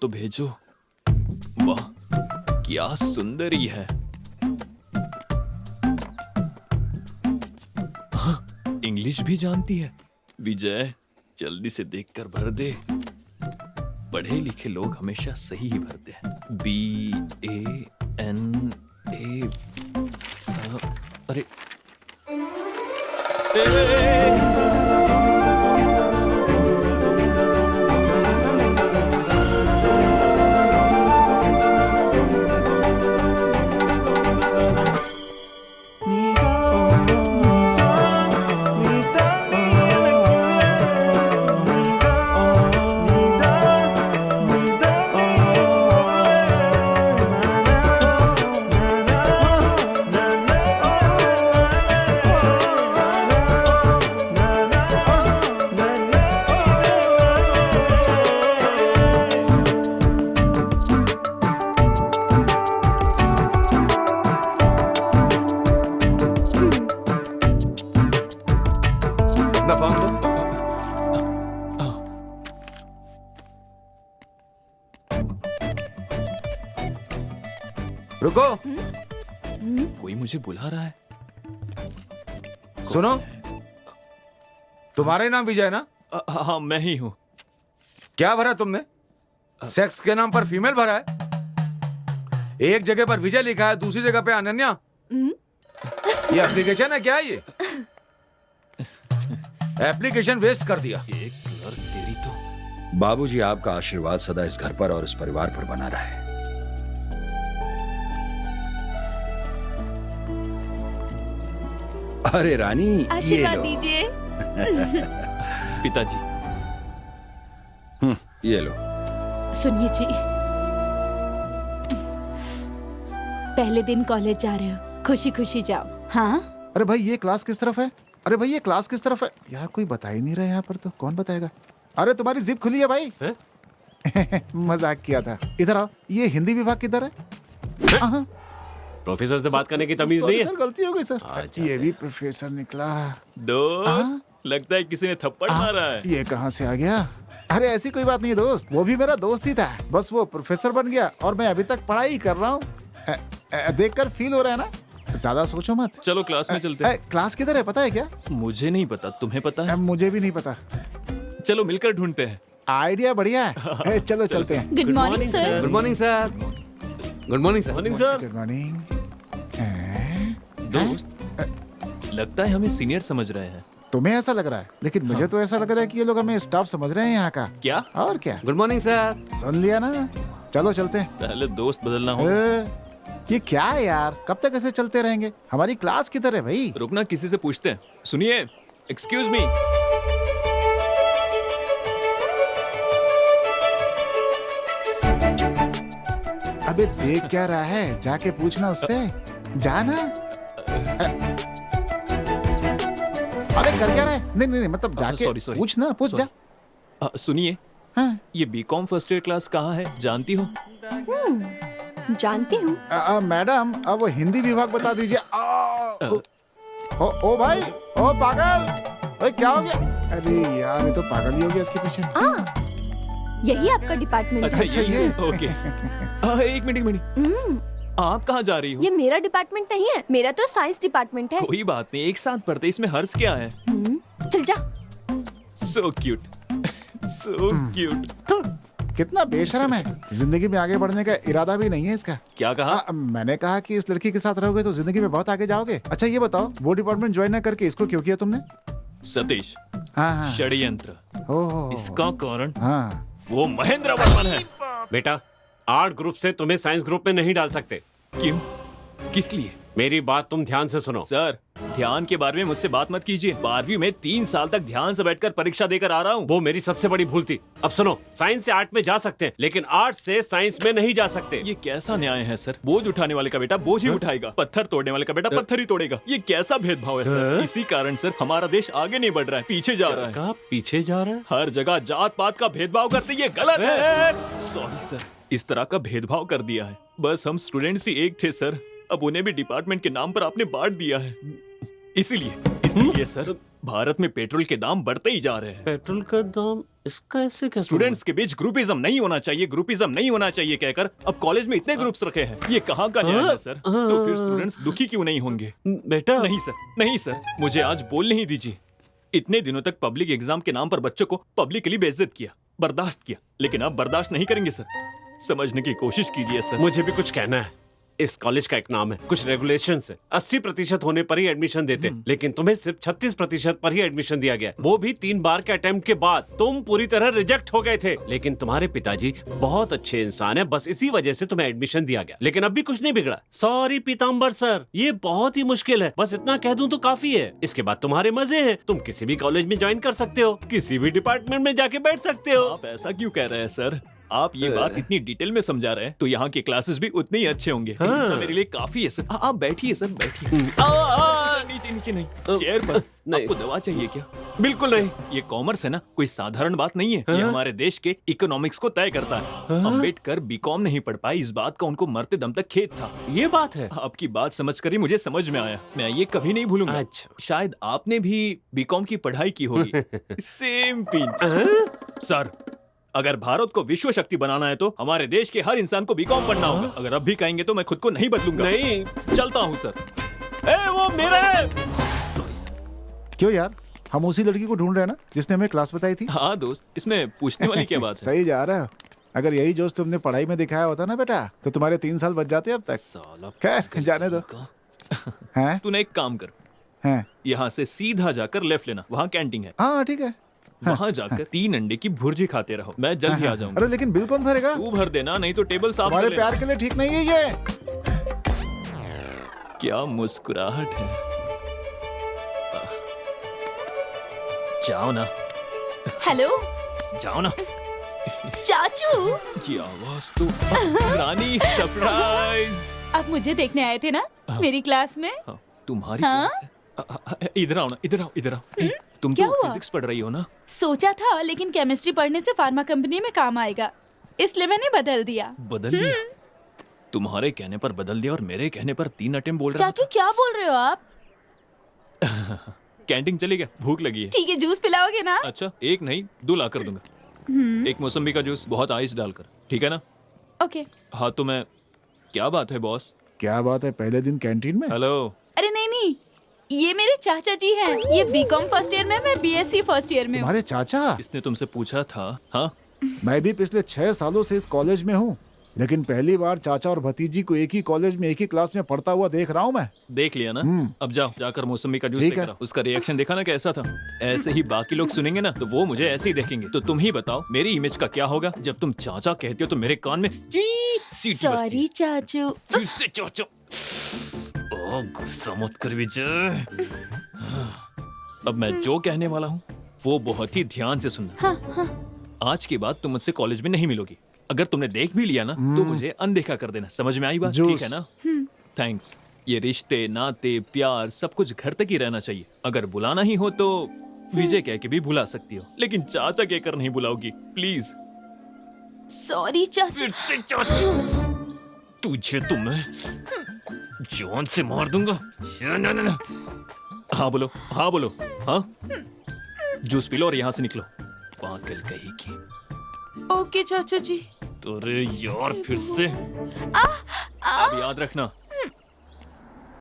तो भेजो। वाह, क्या सुंदरी है। हाँ, इंग्लिश भी जानती है। विजय, जल्दी से देखकर भर दे। पढ़े लिखे लोग हमेशा सही ही भरते हैं। BANA। अरे अपना फॉर्म दो। रुको, कोई मुझे बुला रहा है। सुनो, तुम्हारा ही नाम विजय ना? हाँ, मैं ही हूँ। क्या भरा तुमने? सेक्स के नाम पर फीमेल भरा है। एक जगह पर विजय लिखा है, दूसरी जगह पे अनन्या। ये एप्लीकेशन है क्या? ये एप्लीकेशन वेस्ट कर दिया। एक क्लर्क तेरी तो। बाबूजी, आपका आशीर्वाद सदा इस घर पर और इस परिवार पर बना रहे। अरे रानी, ये आशीर्वाद लो। दीजिए। पिताजी, ये लो। सुनिए जी, पहले दिन कॉलेज जा रहे हो, खुशी खुशी जाओ। हाँ, अरे भाई ये क्लास किस तरफ है? अरे भाई ये क्लास किस तरफ है? यार कोई बता ही नहीं रहा यहाँ पर, तो कौन बताएगा? अरे तुम्हारी जिप खुली है भाई। मजाक किया था। इधर आओ। ये हिंदी विभाग किधर है? हाँ। प्रोफेसर से बात करने की तमीज सॉरी नहीं है। सर, गलती हो गई सर। ये भी प्रोफेसर निकला। दोस्त, लगता है किसी ने थप्पड़ मारा है। ये कहाँ से आ गया? अरे ऐसी कोई बात नहीं दोस्त, वो भी मेरा दोस्त ही था। बस वो प्रोफेसर बन गया और मैं अभी तक पढ़ाई कर रहा हूँ। देखकर फील हो रहा है ना? ज्यादा सोचो मत। चलो क्लास में चलते हैं। क्लास किधर है पता है क्या? मुझे नहीं पता, तुम्हें पता है? मुझे भी नहीं पता। चलो मिलकर ढूंढते हैं। आइडिया बढ़िया है। चलो चलते हैं। Good morning sir. Good morning sir. Good morning sir. Morning sir. Good morning. दोस्त, लगता है हमें सीनियर समझ रहे हैं। तुम्हें ऐसा लग रहा है, लेकिन मुझे तो ऐसा लग रहा है कि ये लोग हमें स्टाफ समझ रहे हैं यहाँ का। क्या? और क्या? Good morning sir. सुन लिया ना? चलो चलते हैं। पहले दोस्त बदलना होगा। ये क्या है यार? कब तक ऐसे चलते रहेंगे? हमारी क्लास किधर है भाई? रुकना, किसी से पूछते हैं। सुनिए, एक्सक्यूज मी। अबे देख क्या रहा है? जाके पूछना उससे। जाना। अबे कर क्या रहा है? नहीं नहीं नहीं, मतलब जाके sorry. पूछना, पूछ जा। सुनिए, हाँ। ये बीकॉम फर्स्ट ईयर क्लास कहाँ है, जानती हो? जानती हूँ। मैडम, अब वो हिंदी विभाग बता दीजिए। ओ भाई, ओ पागल, ओए क्या हो गया? अरे यार ये तो पागल ही हो गया इसके पीछे। यही आपका डिपार्टमेंट है? अच्छा, ये। ओके। एक मिनट। आप कहाँ जा रही हो? ये मेरा डिपार्टमेंट नहीं है, मेरा तो साइंस डिपार्टमेंट है। कोई बात नहीं, एक साथ पढ़ते, इसमें हर्ष क्या है? चल जा। So cute, so cute. कितना बेशरम है। जिंदगी में आगे बढ़ने का इरादा भी नहीं है इसका। क्या कहा? मैंने कहा कि इस लड़की के साथ रहोगे तो जिंदगी में बहुत आगे जाओगे। अच्छा ये बताओ, वो डिपार्टमेंट ज्वाइन न करके इसको क्यों किया तुमने? सतीश, हाँ। षड्यंत्र। ओह। इसका कारण हाँ। वो महेंद्र वर्मन है। बेटा, आर्ट ग्रुप से तुम्हें साइंस ग्रुप में नहीं डाल सकते। क्यों? किस लिए? मेरी बात तुम ध्यान से सुनो। सर, ध्यान के बारे में मुझसे बात मत कीजिए। 12वीं में 3 साल तक ध्यान से बैठकर परीक्षा देकर आ रहा हूँ। वो मेरी सबसे बड़ी भूल थी। अब सुनो, साइंस से आर्ट में जा सकते हैं, लेकिन आर्ट से साइंस में नहीं जा सकते। ये कैसा न्याय है सर? बोझ उठाने वाले का बेटा बोझ ही उठाएगा, पत्थर तोड़ने वाले का बेटा पत्थर ही तोड़ेगा। ये कैसा भेदभाव है सर? इसी कारण सर हमारा देश आगे नहीं बढ़ रहा है, पीछे जा रहा है। कहाँ पीछे जा रहा है? हर जगह जात पात का भेदभाव करते, ये गलत है। सॉरी सर, इस तरह का भेदभाव कर दिया है। बस हम स्टूडेंट्स ही एक थे सर, अब उन्हें भी डिपार्टमेंट के नाम पर आपने बांट दिया है। इसीलिए सर भारत में पेट्रोल के दाम बढ़ते ही जा रहे हैं। पेट्रोल का दाम इसका ऐसे कैसे स्टूडेंट्स के बीच ग्रुपिज्म नहीं होना चाहिए, ग्रुपिज्म नहीं होना चाहिए कहकर अब कॉलेज में इतने ग्रुप्स रखे हैं। ये कहाँ का न्याय है सर? तो फिर स्टूडेंट्स दुखी क्यों नहीं होंगे? बेटा नहीं सर, नहीं सर, मुझे आज बोलने ही दीजिए। इतने दिनों तक पब्लिक एग्जाम के नाम पर बच्चों को पब्लिकली बेइज्जत किया, बर्दाश्त किया, लेकिन अब बर्दाश्त नहीं करेंगे सर। समझने की कोशिश कीजिए सर। मुझे भी कुछ कहना है। इस कॉलेज का एक नाम है, कुछ रेगुलेशन है। 80% होने पर ही एडमिशन देते, लेकिन तुम्हें सिर्फ 36% पर ही एडमिशन दिया गया, वो भी 3 बार के अटेम्प्ट के बाद। तुम पूरी तरह रिजेक्ट हो गए थे, लेकिन तुम्हारे पिताजी बहुत अच्छे इंसान है, बस इसी वजह से तुम्हें एडमिशन दिया गया। लेकिन अब भी कुछ नहीं बिगड़ा। सॉरी पीताम्बर सर, ये बहुत ही मुश्किल है, बस इतना कह दूं तो काफी है। इसके बाद तुम्हारे मजे हैं, तुम किसी भी कॉलेज में ज्वाइन कर सकते हो, किसी भी डिपार्टमेंट में जाके बैठ सकते हो। आप ऐसा क्यों कह रहे हैं सर? आप ये बात इतनी डिटेल में समझा रहे हैं तो यहाँ के क्लासेस भी उतने ही अच्छे होंगे। हाँ। मेरे लिए काफी है सर। आप बैठिए सर, बैठिए। नीचे नीचे नहीं, चेयर पर। नहीं। आपको दवा चाहिए क्या? बिल्कुल नहीं। ये कॉमर्स है ना, कोई साधारण बात नहीं है। ये हमारे देश के इकोनॉमिक्स को तय करता है। अम्बेडकर बीकॉम नहीं पढ़ पाए, इस बात का उनको मरते दम तक खेद था। ये बात है। आपकी बात समझ कर ही मुझे समझ में आया, मैं ये कभी नहीं भूलूंगा। अच्छा। शायद आपने भी बीकॉम की पढ़ाई की होगी। Same pinch. सर, अगर भारत को विश्व शक्ति बनाना है तो हमारे देश के हर इंसान को बीकॉम पढ़ना होगा। अगर अब भी कहेंगे तो मैं खुद को नहीं बदलूंगा। नहीं। चलता हूँ सर। वो मेरा है। क्यों यार, हम उसी लड़की को ढूंढ रहे हैं ना जिसने हमें क्लास बताई थी। हाँ दोस्त, इसमें पूछने वाली क्या बात है? सही जा रहा है। अगर यही जोश तुमने पढ़ाई में दिखाया होता ना बेटा, तो तुम्हारे 3 साल बच जाते अब तक। साला खैर जाने दो। हैं? तूने एक काम कर, हैं? यहाँ से सीधा जाकर लेफ्ट लेना, वहाँ कैंटीन है। हाँ ठीक है। वहाँ जाकर 3 अंडे की भुर्जी खाते रहो, मैं जल्द ही आ जाऊंगा। अरे लेकिन बिल कौन भरेगा? तू भर देना, नहीं तो टेबल साफ कर हमारे लेना। प्यार के लिए ठीक नहीं है ये। क्या मुस्कुराहट है। जाओ ना, हेलो जाओ ना। चाचू, ये आवाज तो रानी सरप्राइज। आप मुझे देखने आए थे ना मेरी क्लास में? हाँ, तुम्हारी हाँ? क्लास है। इधर आओ ना, इधर आओ, इधर आओ। तुम क्या तो हुआ? फिजिक्स पढ़ रही हो ना? सोचा था, लेकिन केमिस्ट्री पढ़ने से फार्मा कंपनी में काम आएगा, इसलिए मैंने बदल दिया। बदल दिया? तुम्हारे कहने पर बदल दिया और मेरे कहने पर 3 अटेम्प्ट बोल रहा चाचू क्या बोल रहे हो आप? था। कैंटीन चली गया, भूख लगी है। ठीक है, जूस पिलाओगे ना? अच्छा, 1 नहीं 2 ला कर दूंगा। 1 मौसम्बी का जूस, बहुत आइस डालकर, ठीक है ना? ओके। हाँ तो मैं, क्या बात है बॉस? क्या बात है, पहले दिन कैंटीन में? हेलो। अरे नहीं नहीं, ये मेरे चाचा जी हैं। ये बीकॉम फर्स्ट ईयर में, मैं बीएससी फर्स्ट ईयर में हूँ। तुम्हारे चाचा? इसने तुमसे पूछा था? हाँ, मैं भी पिछले 6 सालों से इस कॉलेज में हूँ, लेकिन पहली बार चाचा और भतीजी को एक ही कॉलेज में एक ही क्लास में पढ़ता हुआ देख रहा हूँ मैं। देख लिया ना? अब जाओ, जाकर मौसमी का जूस ठीक लेकर है। आओ। उसका रिएक्शन देखा ना कैसा था? ऐसे ही बाकी लोग सुनेंगे ना तो वो मुझे ऐसे ही देखेंगे। तो तुम ही बताओ मेरी इमेज का क्या होगा? जब तुम चाचा कहते हो तो मेरे कान में ची सीटी बजती है। सॉरी चाचू। फिर से चाचा। ओ, गुस्सा मत कर विजय। अब मैं जो कहने वाला हूँ वो बहुत ही ध्यान से सुनना। आज के बाद तुम मुझसे कॉलेज में नहीं मिलोगी। अगर तुमने देख भी लिया ना तो मुझे अनदेखा कर देना। समझ में आई बात? जूस। ठीक है ना? थैंक्स। ये रिश्ते नाते प्यार सब कुछ घर तक ही रहना चाहिए। अगर बुलाना ही हो तो विजय कह के भी बुला सकती हो, लेकिन चाचा कहकर नहीं बुलाओगी प्लीज। सॉरी चाचू। फिर से चाचू। तुझे तो मैं जान से मार दूंगा। ना, ना, ना। हाँ बोलो, हाँ बोलो। हाँ, जूस पी लो और यहाँ से निकलो। पागल कहीं की। ओके चाचा जी। अरे यार, फिर से। अब याद रखना,